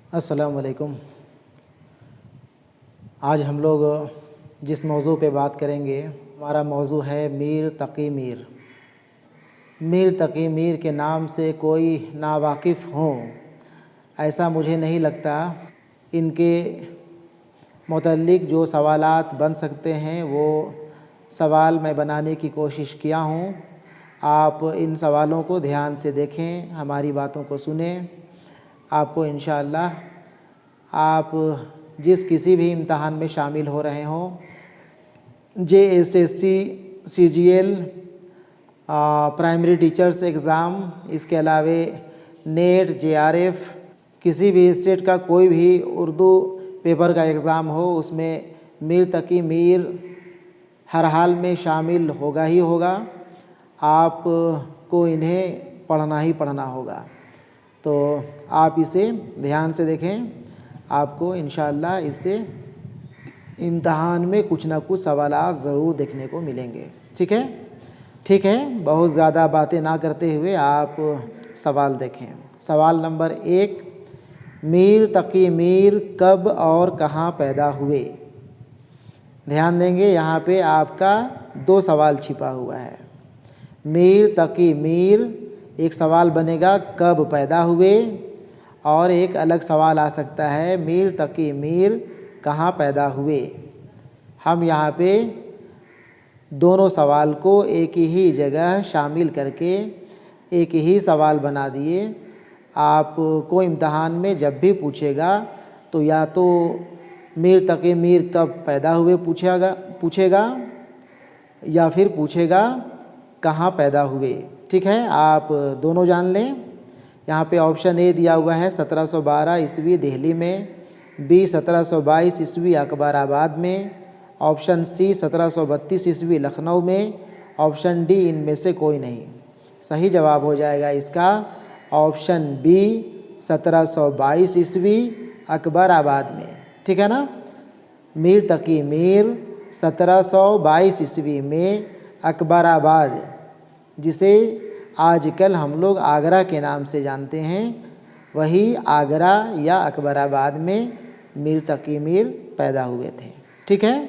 अस्सलाम वालेकुम। आज हम लोग जिस मौजू पे बात करेंगे, हमारा मौजू है मीर तकी मीर। मीर तकी मीर के नाम से कोई नावाकिफ़ हो, ऐसा मुझे नहीं लगता। इनके मुतल्लिक़ जो सवालात बन सकते हैं वो सवाल मैं बनाने की कोशिश किया हूँ। आप इन सवालों को ध्यान से देखें, हमारी बातों को सुनें। आपको इंशाअल्लाह आप जिस किसी भी इम्तहान में शामिल हो रहे हों, JSSC, CGL, primary teachers exam, इसके अलावे नेट, JRF, किसी भी स्टेट का कोई भी उर्दू पेपर का एग्ज़ाम हो, उसमें मीर तकी मीर हर हाल में शामिल होगा ही होगा। आपको इन्हें पढ़ना ही पढ़ना होगा। तो आप इसे ध्यान से देखें, आपको इंशाअल्लाह इससे इम्तहान में कुछ ना कुछ सवालात ज़रूर देखने को मिलेंगे। ठीक है, ठीक है। बहुत ज़्यादा बातें ना करते हुए आप सवाल देखें। सवाल नंबर 1, मीर तकी मीर कब और कहाँ पैदा हुए? ध्यान देंगे, यहाँ पे आपका 2 सवाल छिपा हुआ है। मीर तकी मीर एक सवाल बनेगा कब पैदा हुए, और एक अलग सवाल आ सकता है मीर तकी मीर कहाँ पैदा हुए। हम यहाँ पे दोनों सवाल को एक ही जगह शामिल करके एक ही सवाल बना दिए। आपको इम्तहान में जब भी पूछेगा तो या तो मीर तकी मीर कब पैदा हुए पूछेगा या फिर पूछेगा कहाँ पैदा हुए। ठीक है, आप दोनों जान लें। यहाँ पे ऑप्शन ए दिया हुआ है 1712 ईस्वी दिल्ली में, बी 1722 ईस्वी अकबराबाद में, ऑप्शन सी 1732 ईस्वी लखनऊ में, ऑप्शन डी इनमें से कोई नहीं। सही जवाब हो जाएगा इसका ऑप्शन बी 1722 ईस्वी अकबराबाद में। ठीक है ना, मीर तकी मीर 1722 ईस्वी में अकबराबाद, जिसे आजकल हम लोग आगरा के नाम से जानते हैं, वही आगरा या अकबराबाद में मीर तकी मीर पैदा हुए थे। ठीक है,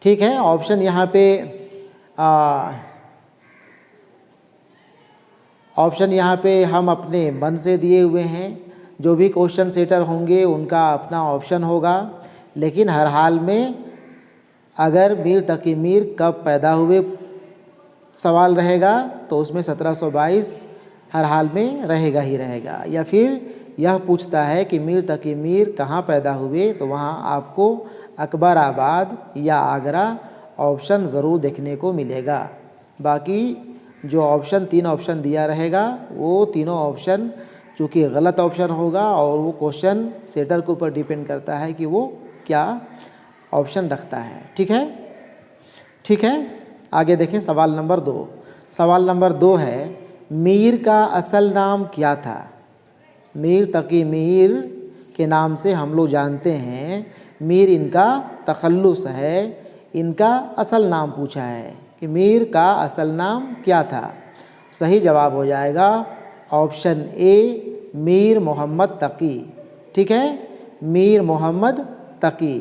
ठीक है। ऑप्शन यहाँ पे ऑप्शन यहाँ पे हम अपने मन से दिए हुए हैं। जो भी क्वेश्चन सेटर होंगे उनका अपना ऑप्शन होगा, लेकिन हर हाल में अगर मीर तकी मीर कब पैदा हुए सवाल रहेगा तो उसमें 1722 हर हाल में रहेगा ही रहेगा। या फिर यह पूछता है कि मीर तकी मीर कहाँ पैदा हुए, तो वहाँ आपको अकबराबाद या आगरा ऑप्शन ज़रूर देखने को मिलेगा। बाकी जो ऑप्शन 3 ऑप्शन दिया रहेगा वो तीनों ऑप्शन चूँकि गलत ऑप्शन होगा, और वो क्वेश्चन सेटर के ऊपर डिपेंड करता है कि वो क्या ऑप्शन रखता है। ठीक है, ठीक है। आगे देखें सवाल नंबर 2। सवाल नंबर 2 है मीर का असल नाम क्या था? मीर तकी मीर के नाम से हम लोग जानते हैं, मीर इनका तखल्लुस है, इनका असल नाम पूछा है कि मीर का असल नाम क्या था। सही जवाब हो जाएगा ऑप्शन ए मीर मोहम्मद तकी। ठीक है, मीर मोहम्मद तकी।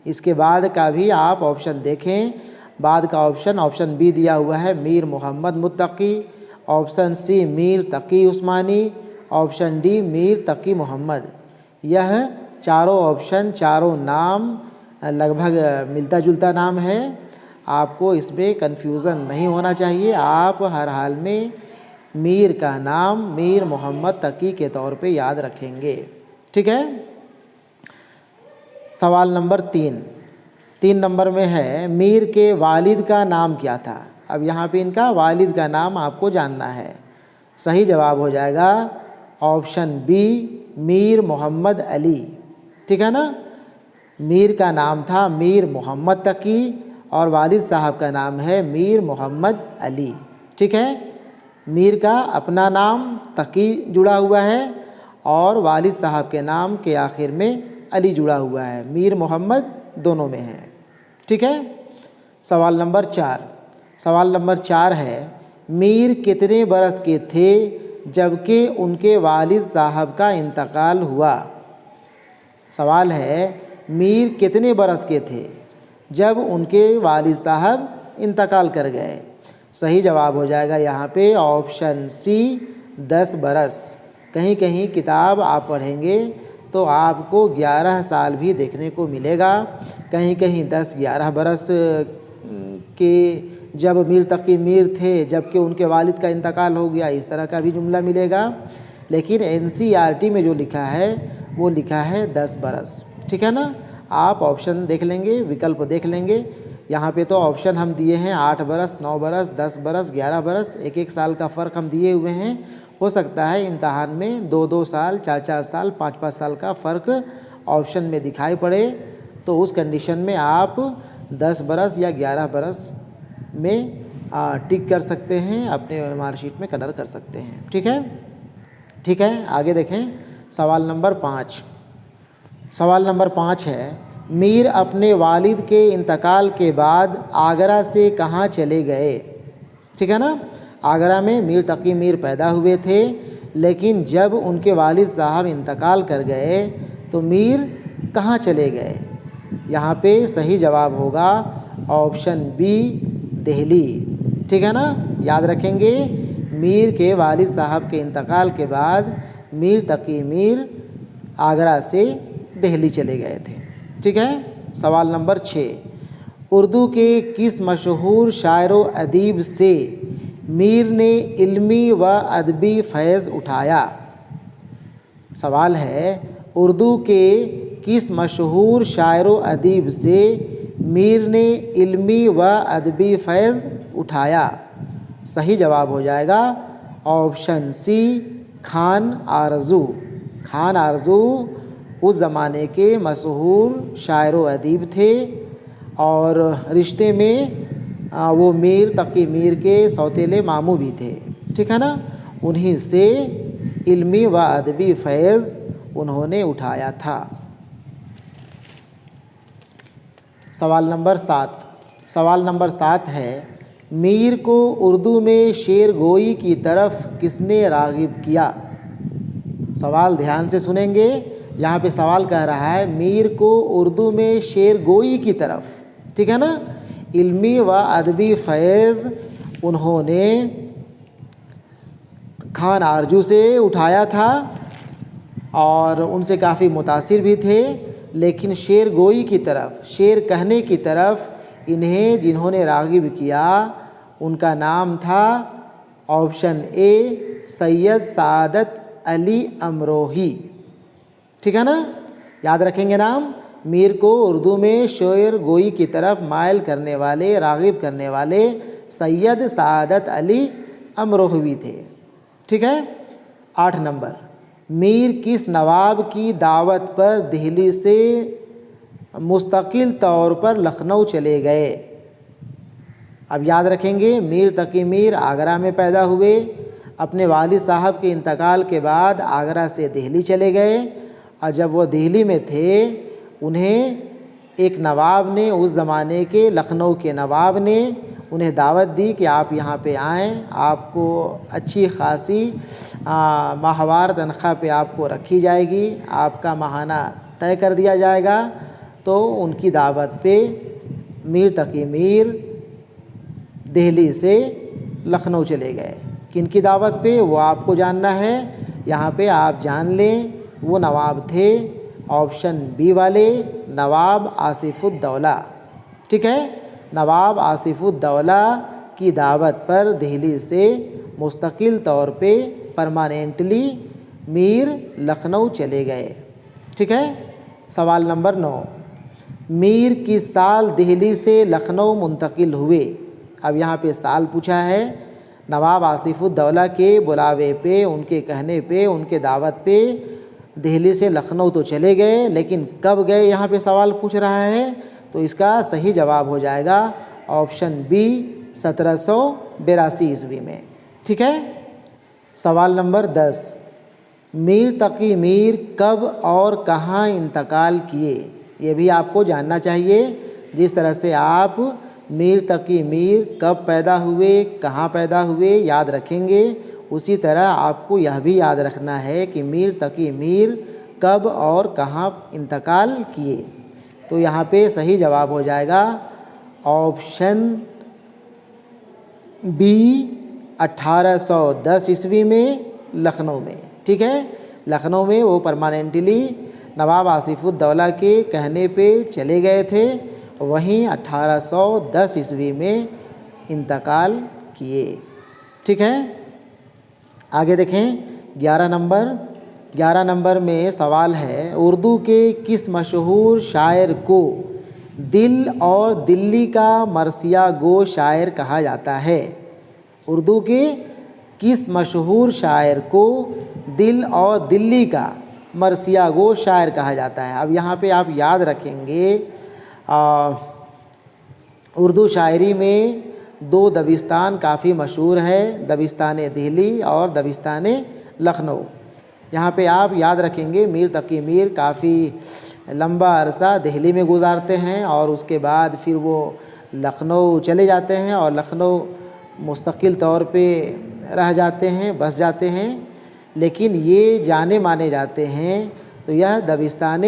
इसके बाद का भी आप ऑप्शन देखें, बाद का ऑप्शन बी दिया हुआ है मीर मोहम्मद मुत्तकी, ऑप्शन सी मीर तकी उस्मानी, ऑप्शन डी मीर तकी मोहम्मद। यह चारों ऑप्शन, चारों नाम लगभग मिलता जुलता नाम है। आपको इसमें कन्फ्यूज़न नहीं होना चाहिए। आप हर हाल में मीर का नाम मीर मोहम्मद तकी के तौर पे याद रखेंगे। ठीक है। सवाल नंबर 3 नंबर में है मीर के वालिद का नाम क्या था? अब यहाँ पे इनका वालिद का नाम आपको जानना है। सही जवाब हो जाएगा ऑप्शन बी मीर मोहम्मद अली। ठीक है ना, मीर का नाम था मीर मोहम्मद तकी और वालिद साहब का नाम है मीर मोहम्मद अली। ठीक है, मीर का अपना नाम तकी जुड़ा हुआ है और वालिद साहब के नाम के आखिर में अली जुड़ा हुआ है, मीर मोहम्मद दोनों में है। ठीक है। सवाल नंबर 4 है मीर कितने बरस के थे जबकि उनके वालिद साहब का इंतकाल हुआ। सवाल है मीर कितने बरस के थे जब उनके वालिद साहब इंतकाल कर गए? सही जवाब हो जाएगा यहाँ पे ऑप्शन सी 10 बरस। कहीं कहीं किताब आप पढ़ेंगे तो आपको 11 साल भी देखने को मिलेगा, कहीं कहीं 10-11 बरस के जब मीर तकी मीर थे जबकि उनके वालिद का इंतकाल हो गया, इस तरह का भी जुमला मिलेगा। लेकिन NCERT में जो लिखा है वो लिखा है 10 बरस। ठीक है ना, आप ऑप्शन देख लेंगे, विकल्प देख लेंगे। यहाँ पे तो ऑप्शन हम दिए हैं 8 बरस, 9 बरस, 10 बरस, 11 बरस, 1-1 साल का फ़र्क हम दिए हुए हैं। हो सकता है इम्तहान में 2-2 साल, 4-4 साल, 5-5 साल का फ़र्क ऑप्शन में दिखाई पड़े, तो उस कंडीशन में आप 10 बरस या 11 बरस में टिक कर सकते हैं, अपने मार्कशीट में कलर कर सकते हैं। ठीक है, ठीक है, आगे देखें सवाल नंबर 5। सवाल नंबर 5 है मीर अपने वालिद के इंतकाल के बाद आगरा से कहाँ चले गए? ठीक है ना, आगरा में मीर तकी मीर पैदा हुए थे, लेकिन जब उनके वालिद साहब इंतकाल कर गए तो मीर कहाँ चले गए? यहाँ पे सही जवाब होगा ऑप्शन बी दिल्ली। ठीक है ना, याद रखेंगे मीर के वालिद साहब के इंतकाल के बाद मीर तकी मीर आगरा से दिल्ली चले गए थे। ठीक है, सवाल नंबर 6 उर्दू के किस मशहूर शायर व अदीब से मीर ने इल्मी व अदबी फैज़ उठाया? सवाल है उर्दू के किस मशहूर शायर व अदीब से मीर ने इल्मी व अदबी फैज़ उठाया? सही जवाब हो जाएगा ऑप्शन सी खान आरज़ू। खान आरज़ू उस ज़माने के मशहूर शायर व अदीब थे और रिश्ते में वो मीर तकी मीर के सौतेले मामू भी थे। ठीक है ना, उन्हीं से इल्मी व अदबी फैज़ उन्होंने उठाया था। सवाल नंबर 7। सवाल नंबर 7 है मीर को उर्दू में शेर गोई की तरफ किसने राग़िब किया? सवाल ध्यान से सुनेंगे। यहाँ पे सवाल कह रहा है मीर को उर्दू में शेर गोई की तरफ, ठीक है ना, इल्मी व अदबी फैज़ उन्होंने खान आरजू से उठाया था और उनसे काफ़ी मुतासिर भी थे, लेकिन शेर गोई की तरफ, शेर कहने की तरफ इन्हें जिन्होंने राग़िब किया उनका नाम था ऑप्शन ए सैयद सादत अली अमरोही। ठीक है ना, याद रखेंगे नाम। मीर को उर्दू में शेर गोई की तरफ मायल करने वाले, राग़िब करने वाले सैयद सादत अली अमरोही थे। ठीक है। 8 नंबर, मीर किस नवाब की दावत पर दिल्ली से मुस्तकिल तौर पर लखनऊ चले गए? अब याद रखेंगे मीर तकी मीर आगरा में पैदा हुए, अपने वालिद साहब के इंतकाल के बाद आगरा से दिल्ली चले गए और जब वो दिल्ली में थे उन्हें एक नवाब ने, उस ज़माने के लखनऊ के नवाब ने उन्हें दावत दी कि आप यहाँ पे आएँ, आपको अच्छी खासी माहवार तनख्वाह पे आपको रखी जाएगी, आपका माहाना तय कर दिया जाएगा। तो उनकी दावत पे मीर तकी मीर दिल्ली से लखनऊ चले गए। किनकी दावत पे वो आपको जानना है, यहाँ पे आप जान लें। वो नवाब थे ऑप्शन बी वाले, नवाब आसिफुद्दौला। ठीक है, नवाब आसिफुद्दौला की दावत पर दिल्ली से मुस्तकिल तौर पे परमानेंटली मीर लखनऊ चले गए। ठीक है। सवाल नंबर 9, मीर किस साल दिल्ली से लखनऊ मुंतकिल हुए? अब यहाँ पे साल पूछा है। नवाब आसिफुद्दौला के बुलावे पे, उनके कहने पे, उनके दावत पे दिल्ली से लखनऊ तो चले गए, लेकिन कब गए यहाँ पे सवाल पूछ रहा है। तो इसका सही जवाब हो जाएगा ऑप्शन बी 1782 ईस्वी में। ठीक है। सवाल नंबर 10, मीर तकी मीर कब और कहाँ इंतकाल किए? ये भी आपको जानना चाहिए। जिस तरह से आप मीर तकी मीर कब पैदा हुए, कहाँ पैदा हुए याद रखेंगे, उसी तरह आपको यह भी याद रखना है कि मीर तकी मीर कब और कहाँ इंतकाल किए। तो यहाँ पे सही जवाब हो जाएगा ऑप्शन बी 1810 ईस्वी में लखनऊ में। ठीक है, लखनऊ में वो परमानेंटली नवाब आसिफुद्दौला के कहने पे चले गए थे, वहीं 1810 ईस्वी में इंतकाल किए। ठीक है, आगे देखें 11 नंबर में सवाल है, उर्दू के किस मशहूर शायर को दिल और दिल्ली का मरसिया गो शायर कहा जाता है? उर्दू के किस मशहूर शायर को दिल और दिल्ली का मरसिया गो शायर कहा जाता है? अब यहाँ पे आप याद रखेंगे उर्दू शायरी में दो दबिस्तान काफ़ी मशहूर है, दबिस्तान दिल्ली और दबिस्तान लखनऊ। यहाँ पे आप याद रखेंगे मीर तकी मीर काफ़ी लंबा अरसा दिल्ली में गुजारते हैं और उसके बाद फिर वो लखनऊ चले जाते हैं और लखनऊ मुस्तकिल तौर पे रह जाते हैं, बस जाते हैं। लेकिन ये जाने माने जाते हैं तो यह दबिस्तान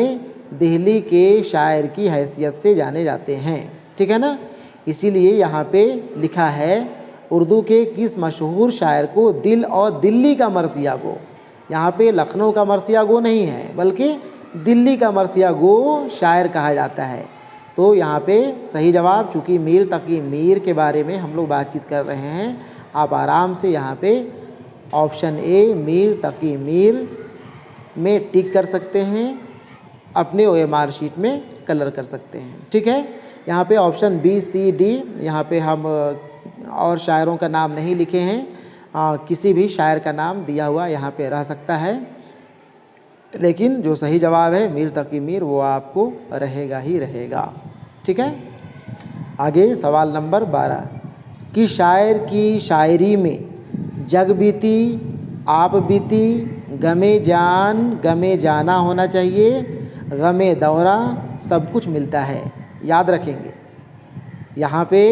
दिल्ली के शायर की हैसियत से जाने जाते हैं। ठीक है ना, इसीलिए यहाँ पे लिखा है उर्दू के किस मशहूर शायर को दिल और दिल्ली का मरसिया गो। यहाँ पे लखनऊ का मरसिया गो नहीं है बल्कि दिल्ली का मरसिया गो शायर कहा जाता है। तो यहाँ पे सही जवाब, चूँकि मीर तकी मीर के बारे में हम लोग बातचीत कर रहे हैं, आप आराम से यहाँ पे ऑप्शन ए मीर तकी मीर में टिक कर सकते हैं, अपने OMR शीट में कलर कर सकते हैं। ठीक है, यहाँ पे ऑप्शन बी सी डी, यहाँ पे हम और शायरों का नाम नहीं लिखे हैं, किसी भी शायर का नाम दिया हुआ यहाँ पे रह सकता है, लेकिन जो सही जवाब है मीर तकी मीर वो आपको रहेगा ही रहेगा। ठीक है, आगे सवाल नंबर 12 कि शायर की शायरी में जग बीती, आप बीती, गमे जान गमे जाना होना चाहिए, गमे दौरा सब कुछ मिलता है। याद रखेंगे यहाँ पे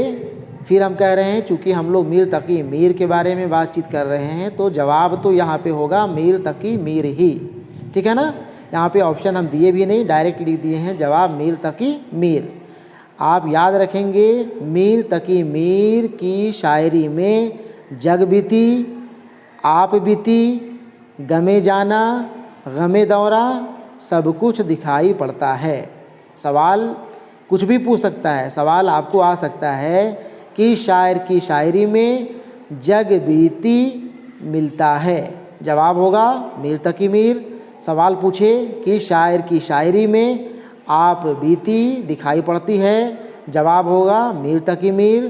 फिर हम कह रहे हैं चूँकि हम लोग मीर तकी मीर के बारे में बातचीत कर रहे हैं तो जवाब तो यहाँ पे होगा मीर तकी मीर ही। ठीक है ना, यहाँ पे ऑप्शन हम दिए भी नहीं, डायरेक्ट लिख दिए हैं जवाब मीर तकी मीर। आप याद रखेंगे मीर तकी मीर की शायरी में जग बीती, आप बीती, गमे जाना, गमे दौरा सब कुछ दिखाई पड़ता है। सवाल कुछ भी पूछ सकता है, सवाल आपको आ सकता है कि शायर की शायरी में जग बीती मिलता है, जवाब होगा मीर तकी मीर। सवाल पूछे कि शायर की शायरी में आप बीती दिखाई पड़ती है, जवाब होगा मीर तकी मीर।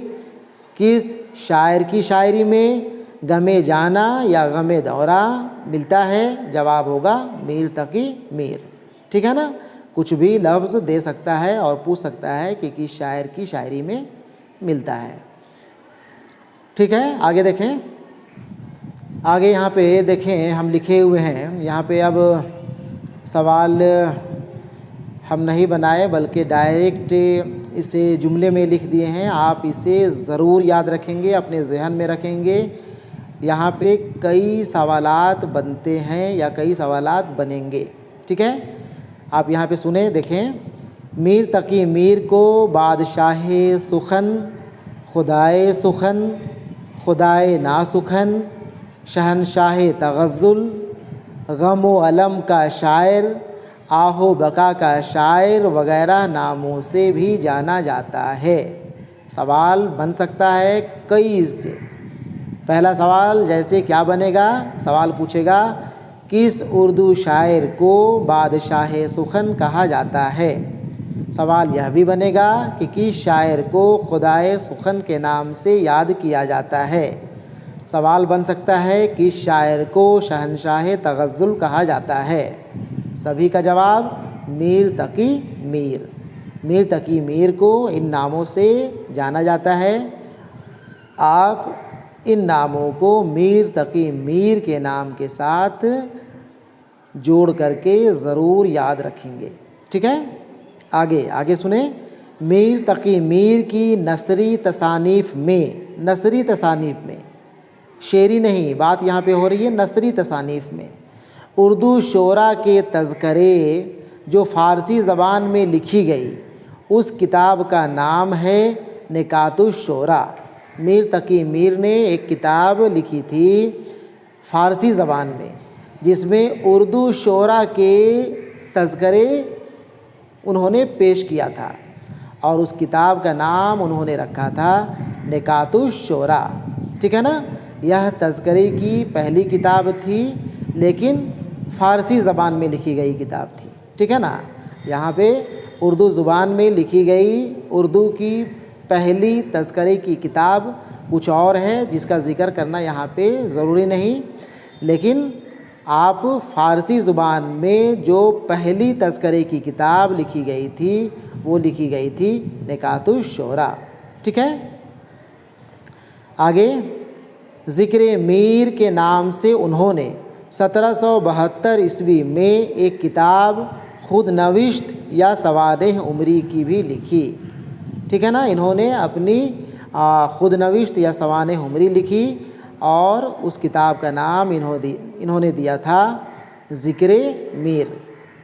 किस शायर की शायरी में गमे जाना या गमे दौरा मिलता है, जवाब होगा मीर तकी मीर। ठीक है ना, कुछ भी लफ्ज़ दे सकता है और पूछ सकता है कि किस शायर की शायरी में मिलता है। ठीक है, आगे देखें, आगे यहाँ पे देखें हम लिखे हुए हैं, यहाँ पे अब सवाल हम नहीं बनाए बल्कि डायरेक्ट इसे जुमले में लिख दिए हैं। आप इसे ज़रूर याद रखेंगे, अपने जहन में रखेंगे। यहाँ पे कई सवालात बनते हैं या कई सवालात बनेंगे। ठीक है, आप यहाँ पे सुने देखें, मीर तकी मीर को बादशाहे सुखन, खुदाए सुखन, खुदाए ना सुखन, शहनशाहे तगज़्ज़ुल, गम व अलम का शायर, आहो बका का शायर वगैरह नामों से भी जाना जाता है। सवाल बन सकता है कई से। पहला सवाल जैसे क्या बनेगा, सवाल पूछेगा किस उर्दू शायर को बादशाह सुखन कहा जाता है। सवाल यह भी बनेगा कि किस शायर को खुदाए सुखन के नाम से याद किया जाता है। सवाल बन सकता है किस शायर को शहनशाह तगज़्ज़ुल कहा जाता है। सभी का जवाब मीर तकी मीर। मीर तकी मीर को इन नामों से जाना जाता है। आप इन नामों को मीर तकी मीर के नाम के साथ जोड़ करके ज़रूर याद रखेंगे। ठीक है, आगे सुने, मीर तकी मीर की नसरी तसानीफ़ में शेरी नहीं, बात यहाँ पे हो रही है नसरी तसानीफ़ में। उर्दू शोरा के तज़करे जो फ़ारसी ज़बान में लिखी गई, उस किताब का नाम है निकातुश शोरा। मीर तकी मीर ने एक किताब लिखी थी फ़ारसी ज़बान में, जिसमें उर्दू शोरा के तज़करे उन्होंने पेश किया था, और उस किताब का नाम उन्होंने रखा था निकातुश शोरा। ठीक है ना। यह तज़करे की पहली किताब थी, लेकिन फ़ारसी ज़बान में लिखी गई किताब थी। ठीक है ना। यहाँ पे उर्दू ज़ुबान में लिखी गई उर्दू की पहली तज़करे की किताब कुछ और है, जिसका ज़िक्र करना यहाँ पे ज़रूरी नहीं, लेकिन आप फ़ारसी ज़ुबान में जो पहली तज़करे की किताब लिखी गई थी, वो लिखी गई थी निकातुश शोरा। ठीक है। आगे ज़िक्र मीर के नाम से उन्होंने 1772 ईस्वी में एक किताब खुद नविश्त या सवादेह उमरी की भी लिखी। ठीक है ना। इन्होंने अपनी खुद नविश्त या सवादेह उमरी लिखी, और उस किताब का नाम इन्होंने दिया था ज़िक्र मीर,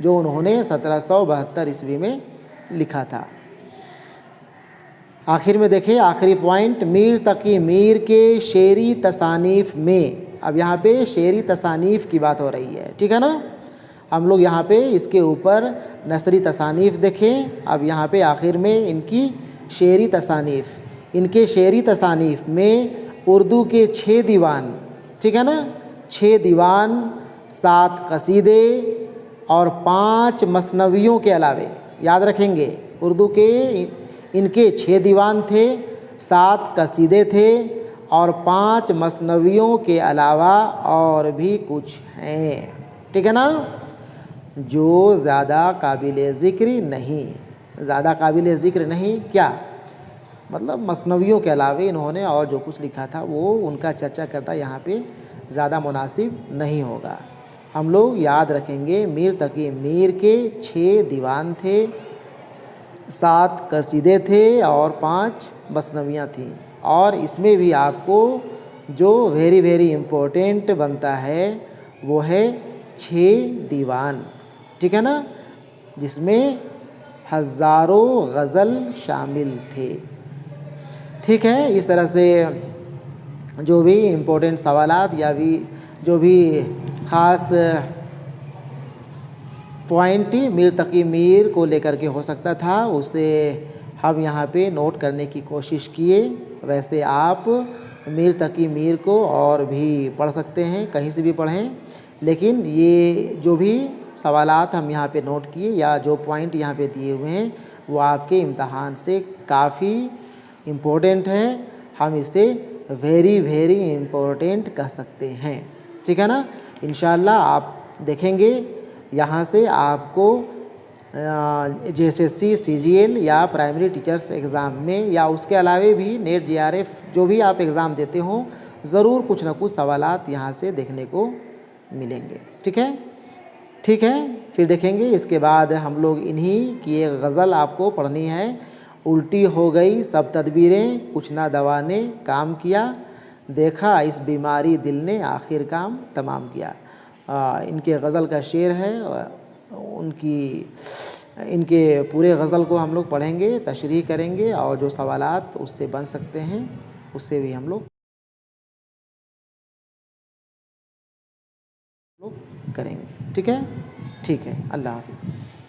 जो उन्होंने 1772 ईस्वी में लिखा था। आखिर में देखिए, आखिरी पॉइंट, मीर तकी मीर के शेरी तसानीफ़ में। अब यहाँ पे शेरी तसानीफ़ की बात हो रही है। ठीक है ना। हम लोग यहाँ पे इसके ऊपर नसरी तसानीफ़ देखें। अब यहाँ पे आखिर में इनकी शेरी तसानीफ़, इनके शेरी तसानीफ़ में उर्दू के 6 दीवान, ठीक है ना, 6 दीवान, 7 कसीदे और 5 मसनवियों के अलावे, याद रखेंगे, उर्दू के इनके 6 दीवान थे, 7 कसीदे थे और 5 मसनवियों के अलावा और भी कुछ हैं। ठीक है ना। जो ज़्यादा काबिल ज़िक्र नहीं, ज़्यादा काबिल ज़िक्र नहीं, क्या मतलब मसनवियों के अलावे इन्होंने और जो कुछ लिखा था वो उनका चर्चा करना यहाँ पे ज़्यादा मुनासिब नहीं होगा। हम लोग याद रखेंगे, मीर तकी मीर के 6 दीवान थे, 7 कसीदे थे और 5 मसनवियाँ थीं। और इसमें भी आपको जो वेरी वेरी इम्पोर्टेंट बनता है वो है 6 दीवान। ठीक है ना, जिसमें हज़ारों गज़ल शामिल थे। ठीक है। इस तरह से जो भी इम्पोर्टेंट सवालात या भी जो भी ख़ास पॉइंट मीर तकी मीर को लेकर के हो सकता था, उसे हम यहाँ पे नोट करने की कोशिश किए। वैसे आप मीर तकी मीर को और भी पढ़ सकते हैं, कहीं से भी पढ़ें, लेकिन ये जो भी सवालात हम यहाँ पे नोट किए या जो पॉइंट यहाँ पे दिए हुए हैं, वो आपके इम्तहान से काफ़ी इम्पोर्टेंट है। हम इसे वेरी वेरी इम्पोर्टेंट कह सकते हैं। ठीक है ना। इंशाअल्लाह आप देखेंगे यहाँ से आपको JSSC CGL या प्राइमरी टीचर्स एग्ज़ाम में या उसके अलावे भी नेट JRF जो भी आप एग्ज़ाम देते हो, ज़रूर कुछ ना कुछ सवालात यहाँ से देखने को मिलेंगे। ठीक है। ठीक है, फिर देखेंगे। इसके बाद हम लोग इन्हीं की एक गज़ल आपको पढ़नी है, उल्टी हो गई सब तदबीरें, कुछ ना दवा ने काम किया, देखा इस बीमारी दिल ने आखिर काम तमाम किया। इनके गज़ल का शेर है, इनके पूरे गज़ल को हम लोग पढ़ेंगे, तशरीह करेंगे और जो सवालात उससे बन सकते हैं उससे भी हम लोग करेंगे। ठीक है। ठीक है। अल्लाह हाफ़िज़।